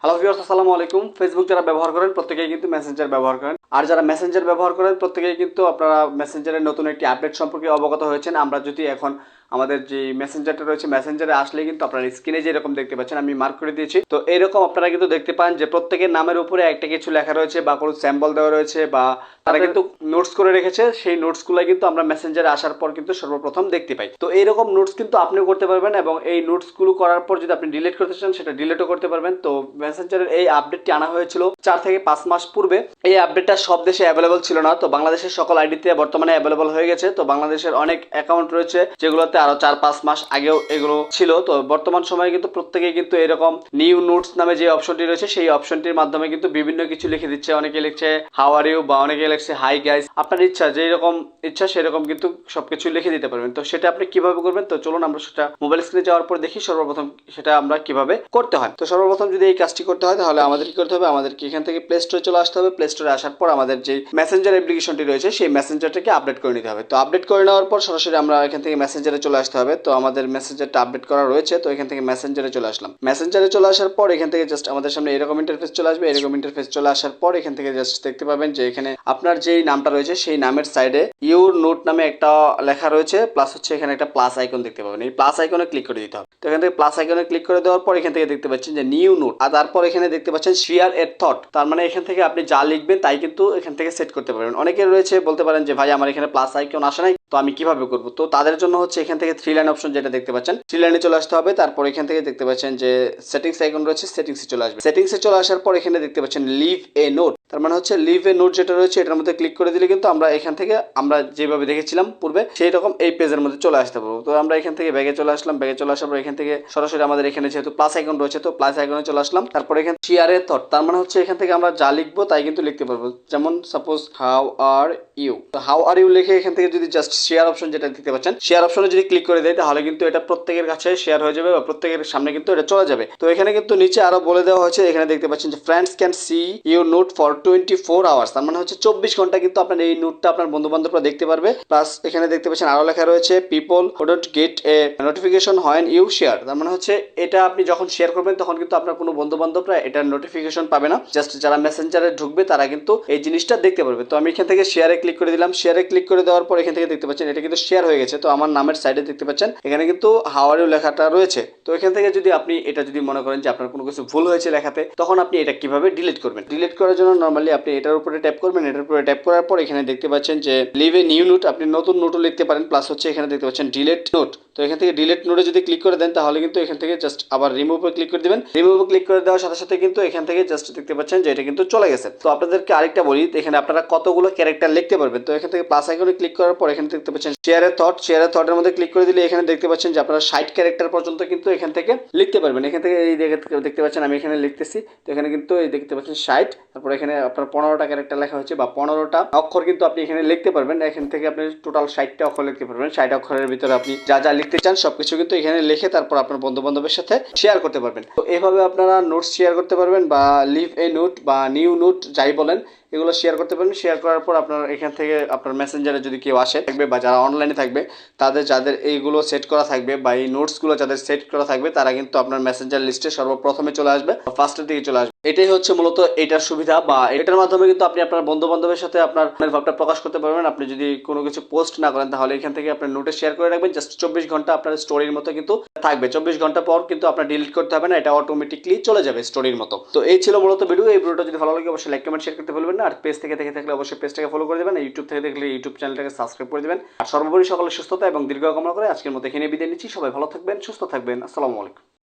Hello viewers, আসসালামু আলাইকুম। Facebook যারা ব্যবহার করেন প্রত্যেকেই কিন্তু মেসেঞ্জার ব্যবহার করেন, আর যারা মেসেঞ্জার ব্যবহার করেন প্রত্যেকেই কিন্তু আপনারা মেসেঞ্জারের নতুন একটি আপডেট সম্পর্কে অবগত হয়েছেন। আমরা যদি এখন আমাদের যে মেসেঞ্জারটা রয়েছে, মেসেঞ্জারে আসলে কিন্তু আপনারা স্ক্রিনে যেরকম দেখতে পাচ্ছেন, আমি মার্ক করে দিয়েছি। তো এরকম আপনারা কিন্তু দেখতে পান যে প্রত্যেকের নামের উপরে একটা কিছু লেখা রয়েছে বা কোনো স্যাম্পল দেওয়া রয়েছে, বা তারা কিন্তু নোটস করে রেখেছে। সেই নোটসগুলো কিন্তু আমরা মেসেঞ্জারে আসার পর কিন্তু সর্বপ্রথম দেখতে পাই। তো এইরকম নোটস কিন্তু আপনিও করতে পারবেন, এবং এই নোটসগুলো করার পর যদি আপনি ডিলিট করতে চান সেটা ডিলিটও করতে পারবেন। তো মেসেঞ্জারের এই আপডেটটি আনা হয়েছিল 4 থেকে 5 মাস পূর্বে। এই আপডেটটা সব দেশে অ্যাভেলেবল ছিল না, তো বাংলাদেশের সকল আইডিতে বর্তমানে অ্যাভেলেবল হয়ে গেছে। তো বাংলাদেশের অনেক অ্যাকাউন্ট রয়েছে যেগুলোতে আরো 4-5 মাস আগেও এগুলো ছিল। তো বর্তমান সময়ে কিন্তু প্রত্যেকেই কিন্তু এরকম নিউ নোটস নামে যে অপশনটি রয়েছে সেই অপশনটির মাধ্যমে কিন্তু বিভিন্ন কিছু লিখে দিচ্ছে। অনেকে লিখছে হাউ আর ইউ, বা অনেকে লিখছে হাই গাইস। আপনার ইচ্ছা, যেরকম ইচ্ছা সেরকম কিন্তু সবকিছু লিখে দিতে পারবেন। তো সেটা আপনি কিভাবে করবেন, তো চলুন আমরা সেটা মোবাইল স্ক্রিনে যাওয়ার পর দেখি সর্বপ্রথম সেটা আমরা কিভাবে করতে হয়। তো সর্বপ্রথম যদি এই কাজটি করতে হয় তাহলে আমাদের কি করতে হবে, আমাদেরকে এখান থেকে প্লে স্টোরে চলে আসতে হবে। প্লে স্টোরে আসার পর আমাদের যে মেসেঞ্জার অ্যাপ্লিকেশনটি রয়েছে সেই মেসেঞ্জারটাকে আপডেট করে নিতে হবে। তো আপডেট করে নেওয়ার পর সরাসরি আমরা এখান থেকে মেসেঞ্জারে চলে আসতে হবে। তো আমাদের মেসেঞ্জারটা আপডেট করা রয়েছে, তো এখান থেকে মেসেঞ্জারে চলে আসলাম। মেসেঞ্জারে চলে আসার পর এখান থেকে জাস্ট আমাদের সামনে এরকম ইন্টারফেস চলে আসবে। এরকম ইন্টারফেস চলে আসার পর এখান থেকে জাস্ট দেখতে পাবেন যে এখানে আপনার যেই নামটা রয়েছে সেই নামের সাইডে ইউর নোট নামে একটা লেখা রয়েছে, প্লাস হচ্ছে এখানে একটা প্লাস আইকন দেখতে পাবেন। এই প্লাস আইকনে ক্লিক করে দিতে হবে। তো এখান থেকে প্লাস আইকনে ক্লিক করে দেওয়ার পর এখান থেকে দেখতে পাচ্ছেন যে নিউ নোট, আর তারপর এখানে দেখতে পাচ্ছেন শেয়ার এ থট। তার মানে এখান থেকে আপনি যা লিখবেন তাই কিন্তু এখান থেকে সেট করতে পারবেন। অনেকের রয়েছে বলতে পারেন যে ভাই আমার এখানে প্লাস আইকন আসে নাই, তো আমি কিভাবে করব। তো তাদের জন্য হচ্ছে এখান থেকে 3 লাইন অপশন যেটা দেখতে পাচ্ছেন 3 লাইনে চলে আসতে হবে। তারপর এখান থেকে দেখতে পাচ্ছেন যে সেটিংস আইকন রয়েছে, সেটিংসে চলে আসবে। সেটিংসে চলে আসার পর এখানে দেখতে পাচ্ছেন লিভ এ নোট। তার মানে হচ্ছে লিভ এ নোট যেটা রয়েছে এটার মধ্যে ক্লিক করে দিলে কিন্তু আমরা এখান থেকে আমরা যেভাবে দেখেছিলাম পূর্বে সেই রকম এই পেজের মধ্যে চলে আসতে পারবো। তো আমরা এখান থেকে ব্যাগে চলে আসলাম। ব্যাগে চলে আসার পর এখান থেকে সরাসরি আমাদের এখানে যেহেতু প্লাস আইকন রয়েছে তো প্লাস আইকনে চলে আসলাম। তারপর এখানে শেয়ার এ থট, তার মানে হচ্ছে এখান থেকে আমরা যা লিখবো তাই কিন্তু লিখতে পারবো। যেমন সাপোজ হাউ আর ইউ, তো হাউ আর ইউ লিখে এখান থেকে যদি জাস্ট শেয়ার অপশন যেটা দেখতে পাচ্ছেন শেয়ার অপশনে যদি ক্লিক করে দেয় তাহলে কিন্তু এটা প্রত্যেকের কাছে শেয়ার হয়ে যাবে বা প্রত্যেকের সামনে কিন্তু এটা চলে যাবে। তো এখানে কিন্তু নিচে আরো বলে দেওয়া হয়েছে, এখানে দেখতে পাচ্ছেন যে friends can see your note for 24 hours. তার মানে হচ্ছে 24 ঘন্টা কিন্তু আপনার এই নোটটা আপনার বন্ধু বান্ধবরা দেখতে পারবে। প্লাস এখানে দেখতে পাচ্ছেন আরো লেখা রয়েছে people who don't get a notification when you share. তার মানে হচ্ছে এটা আপনি যখন শেয়ার করবেন তখন কিন্তু আপনার কোনো বন্ধু বান্ধবরা এটার নোটিফিকেশন পাবে না, জাস্ট যারা মেসেঞ্জারে ঢুকবে তারা কিন্তু এই জিনিসটা দেখতে পারবে। তো আমি এখান থেকে শেয়ারে ক্লিক করে দিলাম। শেয়ারে ক্লিক করে দেওয়ার পর এখান থেকে দেখতে পাচ্ছেন এটা কিন্তু শেয়ার হয়ে গেছে। তো আমার নামের সাইডে দেখতে পাচ্ছেন এখানে কিন্তু হাউ আর ইউ লেখাটা রয়েছে। তো এখান থেকে যদি আপনি এটা যদি মনে করেন যে আপনার কোনো কিছু ভুল হয়েছে লেখাতে, তখন আপনি এটা কিভাবে ডিলিট করবেন। ডিলিট করার জন্য নরমালি আপনি এটার উপরে ট্যাপ করবেন। এটার উপরে ট্যাপ করার পর এখানে দেখতে পাচ্ছেন যে লিভ এ নিউ নোট, আপনি নতুন নোটও লিখতে পারেন। প্লাস হচ্ছে এখানে দেখতে পাচ্ছেন ডিলিট নোট। তো এখান থেকে ডিলিট নোটে যদি ক্লিক করে দেন তাহলে কিন্তু এখান থেকে জাস্ট আবার রিমুভে ক্লিক করে দিবেন। রিমুভে ক্লিক করে দেওয়ার সাথে সাথে কিন্তু এখান থেকে জাস্ট দেখতে পাচ্ছেন যে এটা কিন্তু চলে গেছে। তো আপনাদেরকে আরেকটা বলি, এখানে আপনারা কতগুলো ক্যারেক্টার লিখতে পারবেন। তো এখান থেকে প্লাস আইকনে ক্লিক করার পর এখানে দেখতে পাচ্ছেন শেয়ার এ থট। শেয়ার এ থটের মধ্যে ক্লিক করে দিলে এখানে দেখতে পাচ্ছেন যে আপনারা 60 ক্যারেক্টার পর্যন্ত কিন্তু এখান থেকে লিখতে পারবেন। এখান থেকে এই দেখতে পাচ্ছেন আমি এখানে লিখতেছি। তো এখানে কিন্তু এই দেখতে পাচ্ছেন 60, তারপর এখানে আপনার 15টা ক্যারেক্টার লেখা হয়েছে বা 15টা অক্ষর কিন্তু আপনি এখানে লিখতে পারবেন। এখান থেকে আপনি টোটাল 60টা অক্ষর লিখতে পারবেন। 60 অক্ষরের ভিতরে আপনি যা যা লিখতে চান সবকিছু কিন্তু এখানে লিখে তারপর আপনার বন্ধু বান্ধবের সাথে শেয়ার করতে পারবেন। তো এইভাবে আপনারা নোটস শেয়ার করতে পারবেন, বা লিভ এ নোট বা নিউ নোট যাই বলেন এগুলো শেয়ার করতে পারবেন। শেয়ার করার পর আপনার এখান থেকে আপনার মেসেঞ্জারে যদি কেউ আসে থাকবে বা যারা অনলাইনে থাকবে যাদের এইগুলো সেট করা থাকবে বা এই নোটসগুলো যাদের সেট করা থাকবে তারা কিন্তু আপনার মেসেঞ্জার লিস্টে সর্বপ্রথমে চলে আসবে, ফার্স্টের দিকে চলে আসবে। এটাই হচ্ছে মূলত এটার সুবিধা, বা এটার মাধ্যমে কিন্তু আপনি আপনার বন্ধু বান্ধবের সাথে আপনার মনের ভাবটা প্রকাশ করতে পারবেন। আপনি যদি কোনো কিছু পোস্ট না করেন তাহলে এখান থেকে আপনার নোটে শেয়ার করে রাখবেন। জাস্ট 24 ঘন্টা আপনার স্টোরির মতো কিন্তু থাকবে। 24 ঘন্টা পর কিন্তু আপনার ডিলিট করতে হবে না, এটা অটোমেটিকলি চলে যাবে স্টোরির মতো। তো এই ছিল মূলত ভিডিও। এই ভিডিওটা যদি ভালো লাগে অবশ্যই লাইক কমেন্ট শেয়ার করতে ভুলবেন না। আর পেজ থেকে দেখে থাকলে অবশ্যই পেজটাকে ফলো করে দেবেন। ইউটিউব থেকে দেখলে ইউটিউব চ্যানেলটাকে সাবস্ক্রাইব করে দেবেন। আর সর্বোপরি সকলের সুস্থতা এবং দীর্ঘ কামনা করে আজকের মতো এখানে বিদায় নিচ্ছি। সবাই ভালো থাকবেন, সুস্থ থাকবেন। আসসালামু আলাইকুম।